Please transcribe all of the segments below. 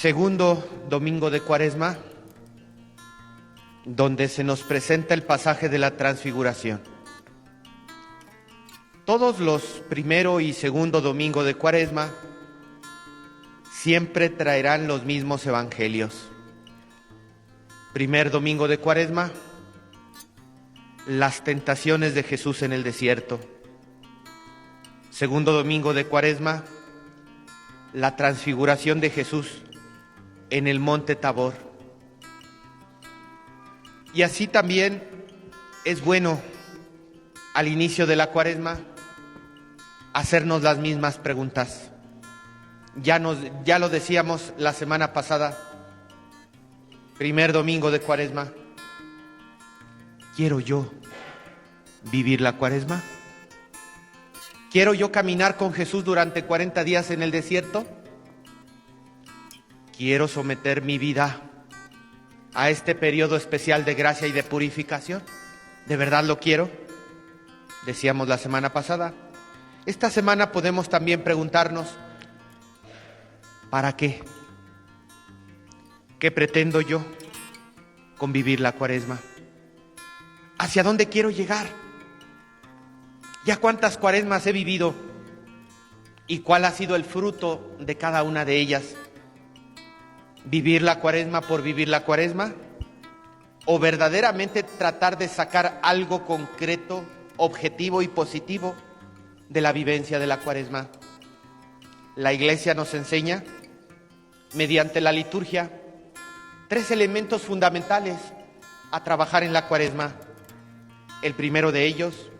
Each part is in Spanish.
Segundo domingo de Cuaresma, donde se nos presenta el pasaje de la Transfiguración. Todos los primero y segundo domingo de Cuaresma siempre traerán los mismos evangelios. Primer domingo de Cuaresma, las tentaciones de Jesús en el desierto. Segundo domingo de Cuaresma, la transfiguración de Jesús en el monte Tabor. Y así también es bueno al inicio de la Cuaresma hacernos las mismas preguntas. Ya lo decíamos la semana pasada, primer domingo de Cuaresma. ¿Quiero yo vivir la Cuaresma? ¿Quiero yo caminar con Jesús durante 40 días en el desierto? ¿Quiero someter mi vida a este periodo especial de gracia y de purificación? ¿De verdad lo quiero? Decíamos la semana pasada. Esta semana podemos también preguntarnos, ¿para qué? ¿Qué pretendo yo con vivir la Cuaresma? ¿Hacia dónde quiero llegar? ¿Ya cuántas Cuaresmas he vivido? ¿Y cuál ha sido el fruto de cada una de ellas? ¿Vivir la Cuaresma por vivir la Cuaresma? ¿O verdaderamente tratar de sacar algo concreto, objetivo y positivo de la vivencia de la Cuaresma? La Iglesia nos enseña, mediante la liturgia, 3 elementos fundamentales a trabajar en la Cuaresma. El primero de ellos,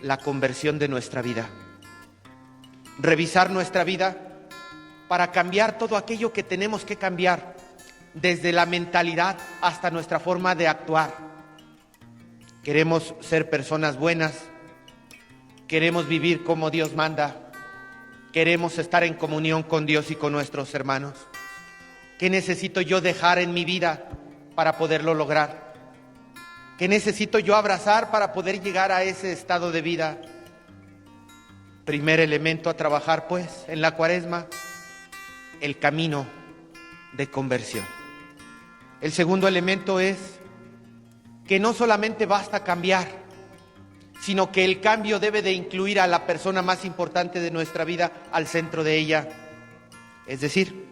la conversión de nuestra vida. Revisar nuestra vida para cambiar todo aquello que tenemos que cambiar, desde la mentalidad hasta nuestra forma de actuar. Queremos ser personas buenas, queremos vivir como Dios manda, queremos estar en comunión con Dios y con nuestros hermanos. ¿Qué necesito yo dejar en mi vida para poderlo lograr? ¿Qué necesito yo abrazar para poder llegar a ese estado de vida? Primer elemento a trabajar, pues, en la Cuaresma, el camino de conversión. El segundo elemento es que no solamente basta cambiar, sino que el cambio debe de incluir a la persona más importante de nuestra vida al centro de ella. Es decir,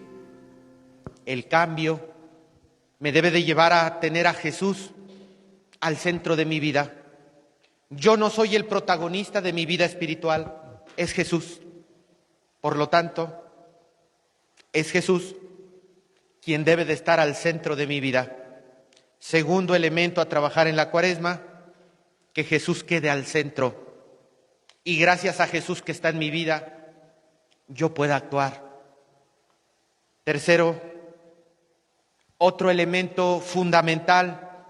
el cambio me debe de llevar a tener a Jesús al centro de mi vida. Yo no soy el protagonista de mi vida espiritual, es Jesús. Por lo tanto, es Jesús quien debe de estar al centro de mi vida. Segundo elemento a trabajar en la Cuaresma, que Jesús quede al centro. Y gracias a Jesús que está en mi vida, yo pueda actuar. Tercero, otro elemento fundamental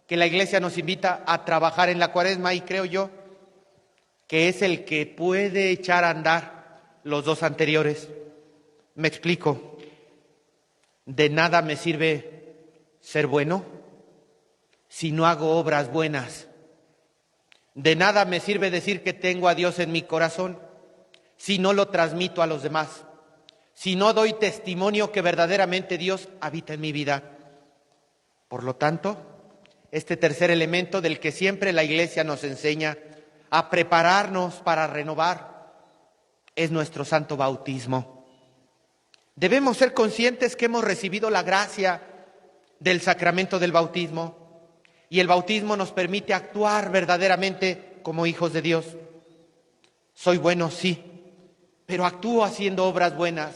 que la Iglesia nos invita a trabajar en la Cuaresma, y creo yo que es el que puede echar a andar los 2 anteriores. Me explico. De nada me sirve ser bueno si no hago obras buenas. De nada me sirve decir que tengo a Dios en mi corazón si no lo transmito a los demás, si no doy testimonio que verdaderamente Dios habita en mi vida. Por lo tanto, este tercer elemento del que siempre la Iglesia nos enseña a prepararnos para renovar es nuestro santo bautismo. Debemos ser conscientes que hemos recibido la gracia del sacramento del bautismo, y el bautismo nos permite actuar verdaderamente como hijos de Dios. Soy bueno, sí, pero actúo haciendo obras buenas.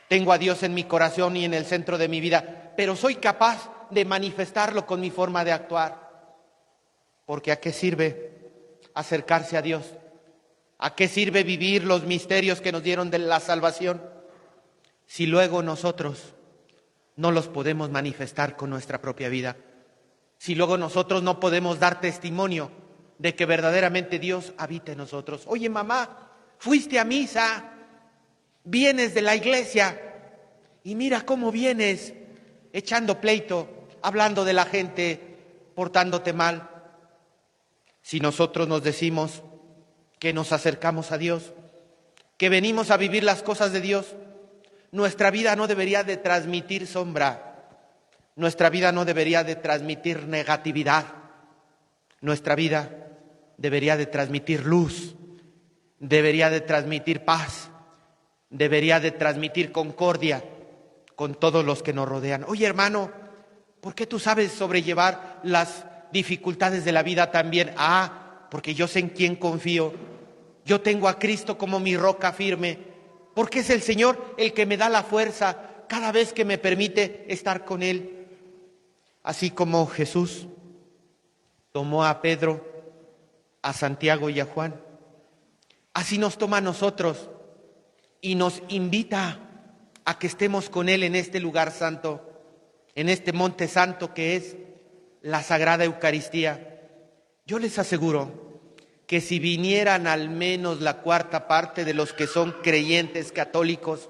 Tengo a Dios en mi corazón y en el centro de mi vida, pero soy capaz de manifestarlo con mi forma de actuar. Porque ¿a qué sirve acercarse a Dios? ¿A qué sirve vivir los misterios que nos dieron de la salvación si luego nosotros no los podemos manifestar con nuestra propia vida? Si luego nosotros no podemos dar testimonio de que verdaderamente Dios habita en nosotros. Oye, mamá, fuiste a misa, vienes de la iglesia y mira cómo vienes echando pleito, hablando de la gente, portándote mal. Si nosotros nos decimos que nos acercamos a Dios, que venimos a vivir las cosas de Dios, Nuestra vida no debería de transmitir sombra. Nuestra vida no debería de transmitir negatividad. Nuestra vida debería de transmitir luz, debería de transmitir paz, debería de transmitir concordia con todos los que nos rodean. Oye, hermano, ¿por qué tú sabes sobrellevar las dificultades de la vida también? Porque yo sé en quién confío. Yo tengo a Cristo como mi roca firme, porque es el Señor el que me da la fuerza cada vez que me permite estar con Él. Así como Jesús tomó a Pedro, a Santiago y a Juan, así nos toma a nosotros y nos invita a que estemos con Él en este lugar santo, en este monte santo que es la Sagrada Eucaristía. Yo les aseguro que si vinieran al menos la cuarta parte de los que son creyentes católicos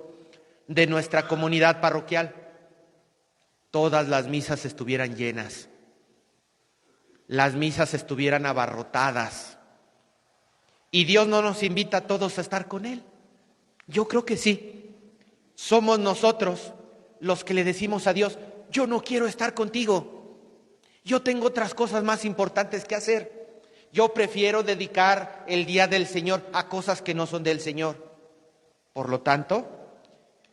de nuestra comunidad parroquial, todas las misas estuvieran llenas, las misas estuvieran abarrotadas. ¿Y Dios no nos invita a todos a estar con Él? Yo creo que sí. Somos nosotros los que le decimos a Dios: yo no quiero estar contigo, yo tengo otras cosas más importantes que hacer, yo prefiero dedicar el día del Señor a cosas que no son del Señor. Por lo tanto,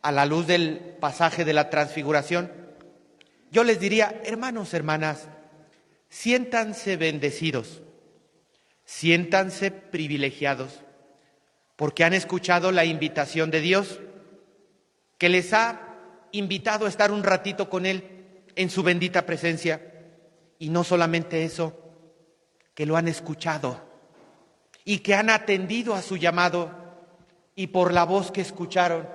a la luz del pasaje de la Transfiguración, yo les diría: hermanos, hermanas, siéntanse bendecidos, siéntanse privilegiados, porque han escuchado la invitación de Dios, que les ha invitado a estar un ratito con Él en su bendita presencia. Y no solamente eso, que lo han escuchado y que han atendido a su llamado, y por la voz que escucharon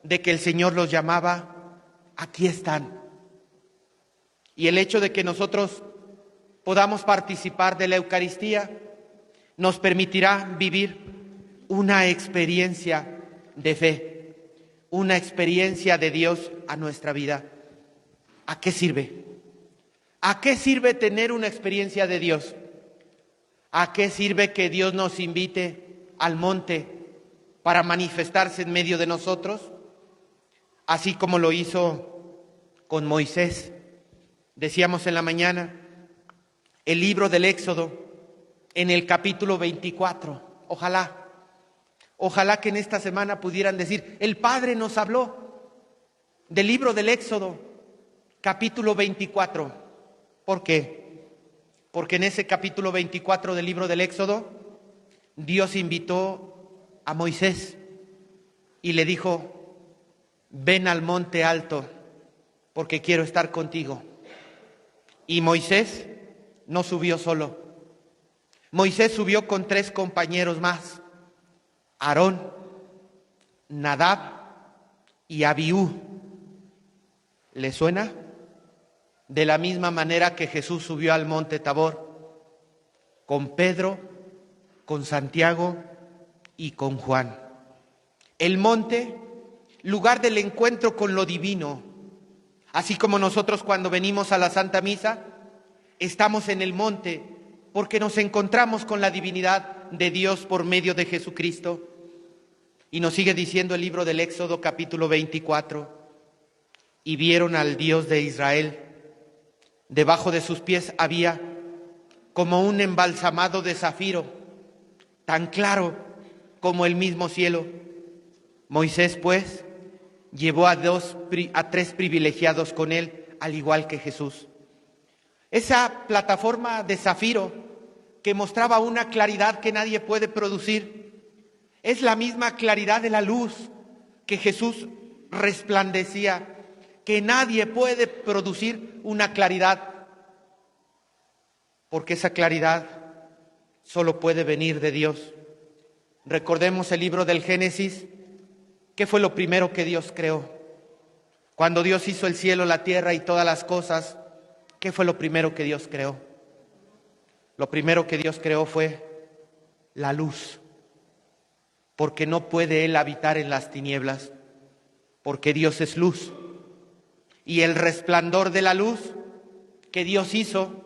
de que el Señor los llamaba, aquí están. Y el hecho de que nosotros podamos participar de la Eucaristía nos permitirá vivir una experiencia de fe, una experiencia de Dios a nuestra vida. ¿A qué sirve? ¿A qué sirve tener una experiencia de Dios? ¿A qué sirve que Dios nos invite al monte para manifestarse en medio de nosotros? Así como lo hizo con Moisés. Decíamos en la mañana, el libro del Éxodo, en el capítulo 24. Ojalá que en esta semana pudieran decir: el Padre nos habló del libro del Éxodo, capítulo 24. ¿Por qué? Porque en ese capítulo 24 del libro del Éxodo, Dios invitó a Moisés y le dijo: ven al monte alto, porque quiero estar contigo. Y Moisés no subió solo. Moisés subió con 3 compañeros más: Aarón, Nadab y Abiú. ¿Le suena? De la misma manera que Jesús subió al monte Tabor, con Pedro, con Santiago y con Juan. El monte, lugar del encuentro con lo divino. Así como nosotros cuando venimos a la Santa Misa, estamos en el monte porque nos encontramos con la divinidad de Dios por medio de Jesucristo. Y nos sigue diciendo el libro del Éxodo, capítulo 24. Y vieron al Dios de Israel. Debajo de sus pies había como un embalsamado de zafiro, tan claro como el mismo cielo. Moisés, pues, llevó a 3 privilegiados con él, al igual que Jesús. Esa plataforma de zafiro que mostraba una claridad que nadie puede producir, es la misma claridad de la luz que Jesús resplandecía, que nadie puede producir una claridad, porque esa claridad solo puede venir de Dios. Recordemos el libro del Génesis. ¿Qué fue lo primero que Dios creó? Cuando Dios hizo el cielo, la tierra y todas las cosas, ¿qué fue lo primero que Dios creó? Lo primero que Dios creó fue la luz, porque no puede Él habitar en las tinieblas, porque Dios es luz. Y el resplandor de la luz que Dios hizo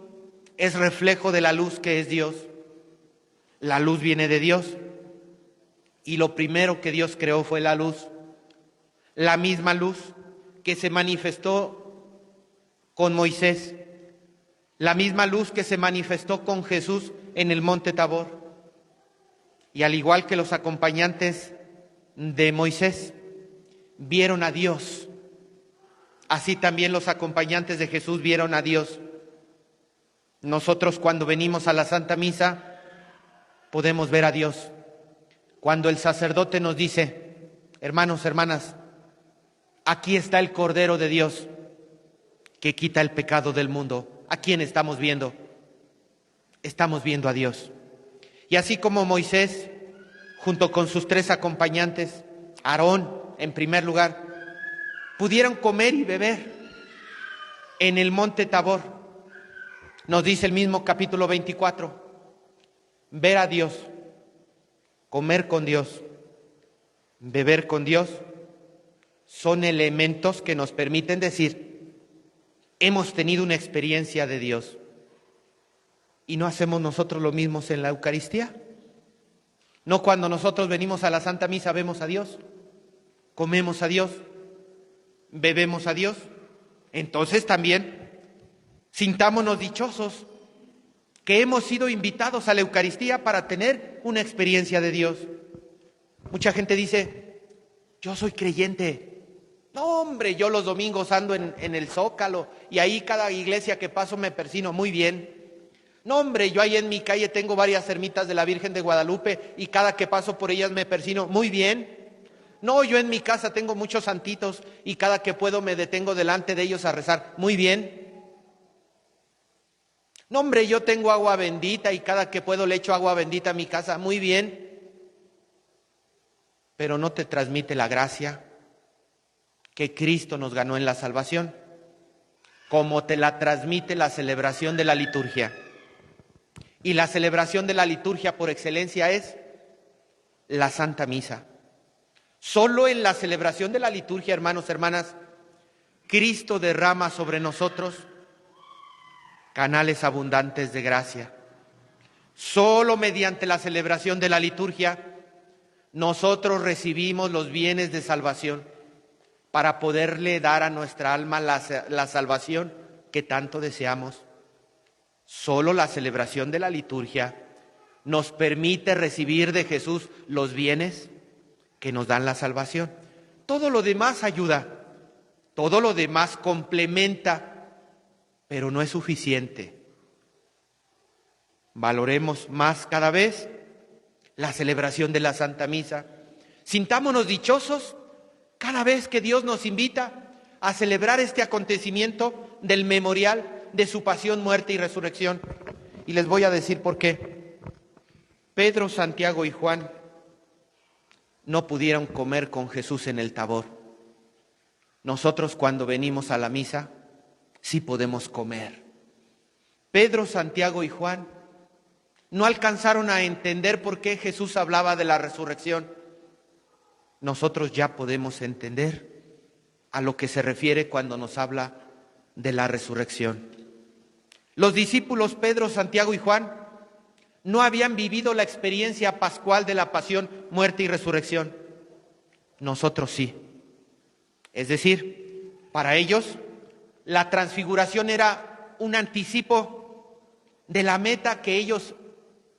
es reflejo de la luz que es Dios. La luz viene de Dios. Y lo primero que Dios creó fue la luz. la misma luz que se manifestó con Moisés, la misma luz que se manifestó con Jesús en el monte Tabor. Y al igual que los acompañantes de Moisés vieron a Dios, así también los acompañantes de Jesús vieron a Dios. Nosotros cuando venimos a la Santa Misa podemos ver a Dios. Cuando el sacerdote nos dice, hermanos, hermanas, aquí está el Cordero de Dios que quita el pecado del mundo. ¿A quién estamos viendo? Estamos viendo a Dios. Y así como Moisés, junto con sus 3 acompañantes, Aarón en primer lugar, pudieron comer y beber en el monte Tabor, nos dice el mismo capítulo 24, ver a Dios, comer con Dios, beber con Dios, son elementos que nos permiten decir, hemos tenido una experiencia de Dios. ¿Y no hacemos nosotros lo mismo en la Eucaristía? ¿No cuando nosotros venimos a la Santa Misa vemos a Dios, comemos a Dios, bebemos a Dios? Entonces también sintámonos dichosos que hemos sido invitados a la Eucaristía para tener una experiencia de Dios. Mucha gente dice, yo soy creyente. No, hombre, yo los domingos ando en el Zócalo y ahí cada iglesia que paso me persino. Muy bien. No, hombre, yo ahí en mi calle tengo varias ermitas de la Virgen de Guadalupe y cada que paso por ellas me persino. Muy bien. No, yo en mi casa tengo muchos santitos y cada que puedo me detengo delante de ellos a rezar. Muy bien. No, hombre, yo tengo agua bendita y cada que puedo le echo agua bendita a mi casa. Muy bien. Pero no te transmite la gracia que Cristo nos ganó en la salvación, como te la transmite la celebración de la liturgia. Y la celebración de la liturgia por excelencia es la Santa Misa. Solo en la celebración de la liturgia, hermanos, hermanas, Cristo derrama sobre nosotros canales abundantes de gracia. Solo mediante la celebración de la liturgia nosotros recibimos los bienes de salvación para poderle dar a nuestra alma la salvación que tanto deseamos. Solo la celebración de la liturgia nos permite recibir de Jesús los bienes que nos dan la salvación. Todo lo demás ayuda, todo lo demás complementa, pero no es suficiente. Valoremos más cada vez la celebración de la Santa Misa. Sintámonos dichosos cada vez que Dios nos invita a celebrar este acontecimiento del memorial de su pasión, muerte y resurrección. Y les voy a decir por qué. Pedro, Santiago y Juan no pudieron comer con Jesús en el Tabor. Nosotros cuando venimos a la misa sí podemos comer. Pedro, Santiago y Juan no alcanzaron a entender por qué Jesús hablaba de la resurrección. Nosotros ya podemos entender a lo que se refiere cuando nos habla de la resurrección. Los discípulos Pedro, Santiago y Juan no habían vivido la experiencia pascual de la pasión, muerte y resurrección. Nosotros sí. Es decir, para ellos la transfiguración era un anticipo de la meta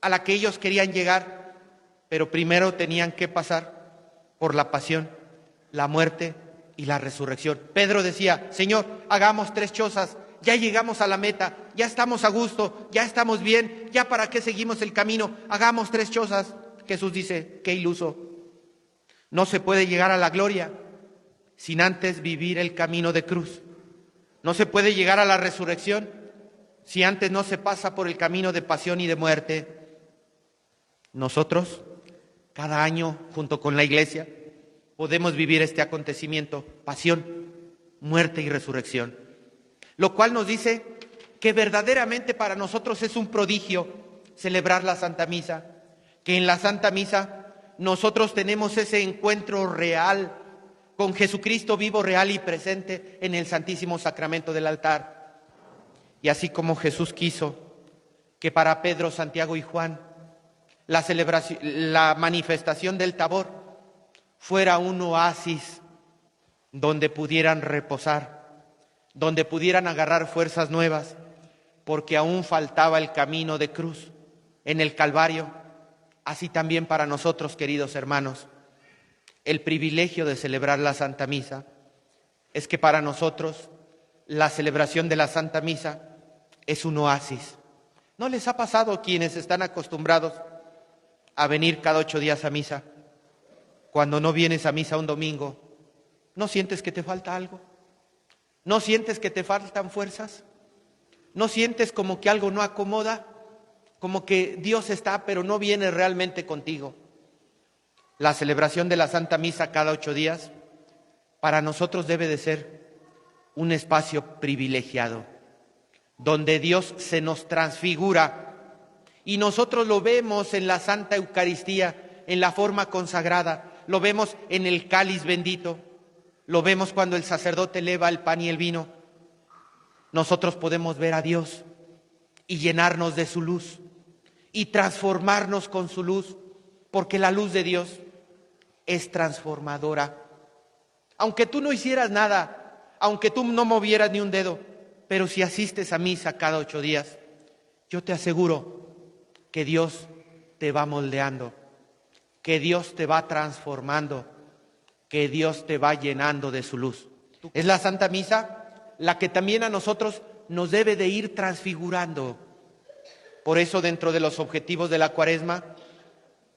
a la que ellos querían llegar, pero primero tenían que pasar por la pasión, la muerte y la resurrección. Pedro decía, Señor, hagamos 3 chozas, ya llegamos a la meta, ya estamos a gusto, ya estamos bien, ya para qué seguimos el camino, hagamos 3 chozas. Jesús dice, qué iluso, no se puede llegar a la gloria sin antes vivir el camino de cruz. No se puede llegar a la resurrección si antes no se pasa por el camino de pasión y de muerte. Nosotros, cada año, junto con la Iglesia, podemos vivir este acontecimiento, pasión, muerte y resurrección. Lo cual nos dice que verdaderamente para nosotros es un prodigio celebrar la Santa Misa, que en la Santa Misa nosotros tenemos ese encuentro real con Jesucristo vivo, real y presente en el Santísimo Sacramento del altar. Y así como Jesús quiso que para Pedro, Santiago y Juan la manifestación del Tabor fuera un oasis donde pudieran reposar, donde pudieran agarrar fuerzas nuevas, porque aún faltaba el camino de cruz en el Calvario. Así también para nosotros, queridos hermanos, el privilegio de celebrar la Santa Misa es que para nosotros la celebración de la Santa Misa es un oasis. ¿No les ha pasado quienes están acostumbrados a venir cada 8 días a misa? Cuando no vienes a misa un domingo, ¿no sientes que te falta algo? ¿No sientes que te faltan fuerzas? ¿No sientes como que algo no acomoda? Como que Dios está, pero no viene realmente contigo. La celebración de la Santa Misa cada 8 días, para nosotros debe de ser un espacio privilegiado, donde Dios se nos transfigura y nosotros lo vemos en la Santa Eucaristía, en la forma consagrada, lo vemos en el cáliz bendito, lo vemos cuando el sacerdote eleva el pan y el vino. Nosotros podemos ver a Dios y llenarnos de su luz y transformarnos con su luz, porque la luz de Dios es transformadora. Aunque tú no hicieras nada, aunque tú no movieras ni un dedo, pero si asistes a misa cada 8 días, yo te aseguro que Dios te va moldeando, que Dios te va transformando, que Dios te va llenando de su luz. Es la Santa Misa la que también a nosotros nos debe de ir transfigurando. Por eso, dentro de los objetivos de la Cuaresma,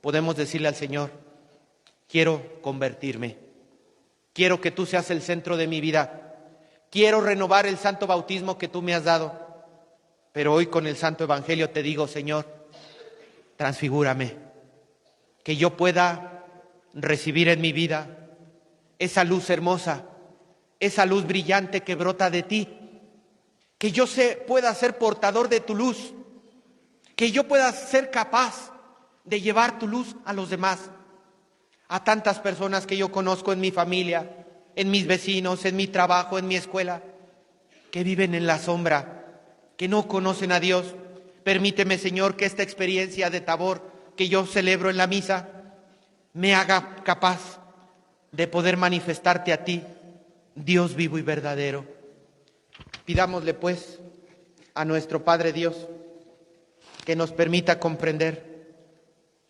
podemos decirle al Señor: quiero convertirme, quiero que tú seas el centro de mi vida, quiero renovar el santo bautismo que tú me has dado, pero hoy con el Santo Evangelio te digo: Señor, transfigúrame, que yo pueda recibir en mi vida esa luz hermosa, esa luz brillante que brota de ti, que yo pueda ser portador de tu luz, que yo pueda ser capaz de llevar tu luz a los demás, a tantas personas que yo conozco en mi familia, en mis vecinos, en mi trabajo, en mi escuela, que viven en la sombra, que no conocen a Dios. Permíteme, Señor, que esta experiencia de Tabor que yo celebro en la misa me haga capaz de poder manifestarte a ti, Dios vivo y verdadero. Pidámosle pues a nuestro Padre Dios que nos permita comprender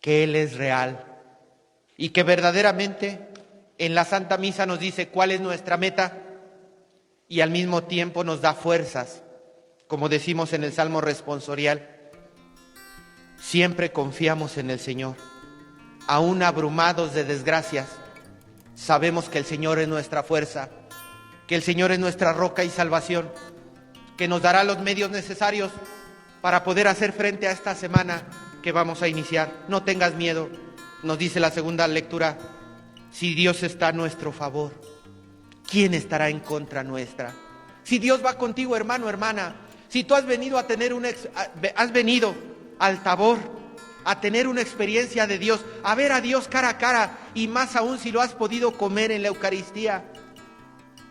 que Él es real y que verdaderamente en la Santa Misa nos dice cuál es nuestra meta y al mismo tiempo nos da fuerzas, como decimos en el Salmo responsorial. Siempre confiamos en el Señor, aún abrumados de desgracias, sabemos que el Señor es nuestra fuerza, que el Señor es nuestra roca y salvación, que nos dará los medios necesarios para poder hacer frente a esta semana que vamos a iniciar. No tengas miedo, nos dice la segunda lectura: si Dios está a nuestro favor, ¿quién estará en contra nuestra? Si Dios va contigo, hermano, hermana, si tú has venido a tener has venido al Tabor a tener una experiencia de Dios, a ver a Dios cara a cara, y más aún si lo has podido comer en la Eucaristía,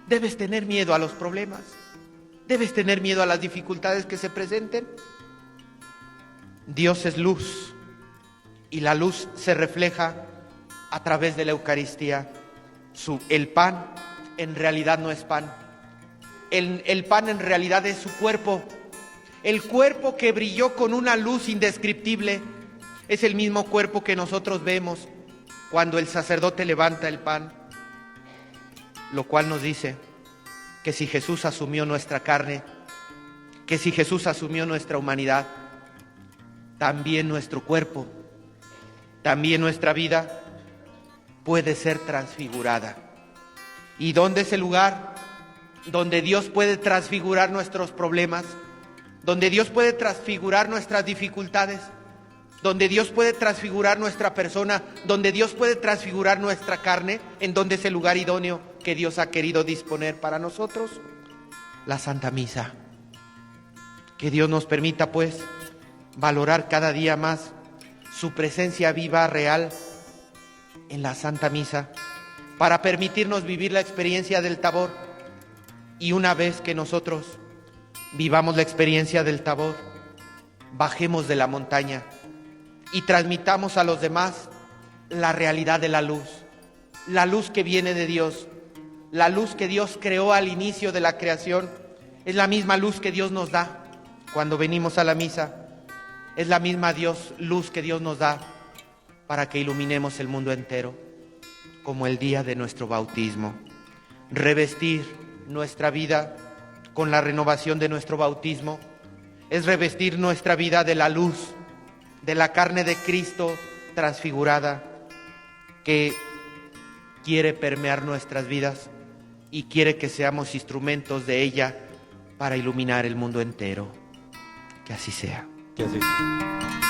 debes tener miedo a los problemas, debes tener miedo a las dificultades que se presenten. Dios es luz y la luz se refleja a través de la Eucaristía. El pan en realidad no es pan, el pan en realidad es su cuerpo. El cuerpo que brilló con una luz indescriptible es el mismo cuerpo que nosotros vemos cuando el sacerdote levanta el pan, lo cual nos dice que si Jesús asumió nuestra carne, que si Jesús asumió nuestra humanidad, también nuestro cuerpo, también nuestra vida puede ser transfigurada. ¿Y dónde es el lugar donde Dios puede transfigurar nuestros problemas? Donde Dios puede transfigurar nuestras dificultades, donde Dios puede transfigurar nuestra persona, donde Dios puede transfigurar nuestra carne. ¿En dónde es el lugar idóneo que Dios ha querido disponer para nosotros? La Santa Misa. Que Dios nos permita pues valorar cada día más su presencia viva, real en la Santa Misa, para permitirnos vivir la experiencia del Tabor. Y una vez que nosotros vivamos la experiencia del Tabor, bajemos de la montaña y transmitamos a los demás la realidad de la luz que viene de Dios, La luz que Dios creó al inicio de la creación es la misma luz que Dios nos da cuando venimos a la misa. Es la misma luz que Dios nos da para que iluminemos el mundo entero, como el día de nuestro bautismo. Revestir nuestra vida con la renovación de nuestro bautismo es revestir nuestra vida de la luz, de la carne de Cristo transfigurada, que quiere permear nuestras vidas y quiere que seamos instrumentos de ella para iluminar el mundo entero. Que así sea. Que así sea.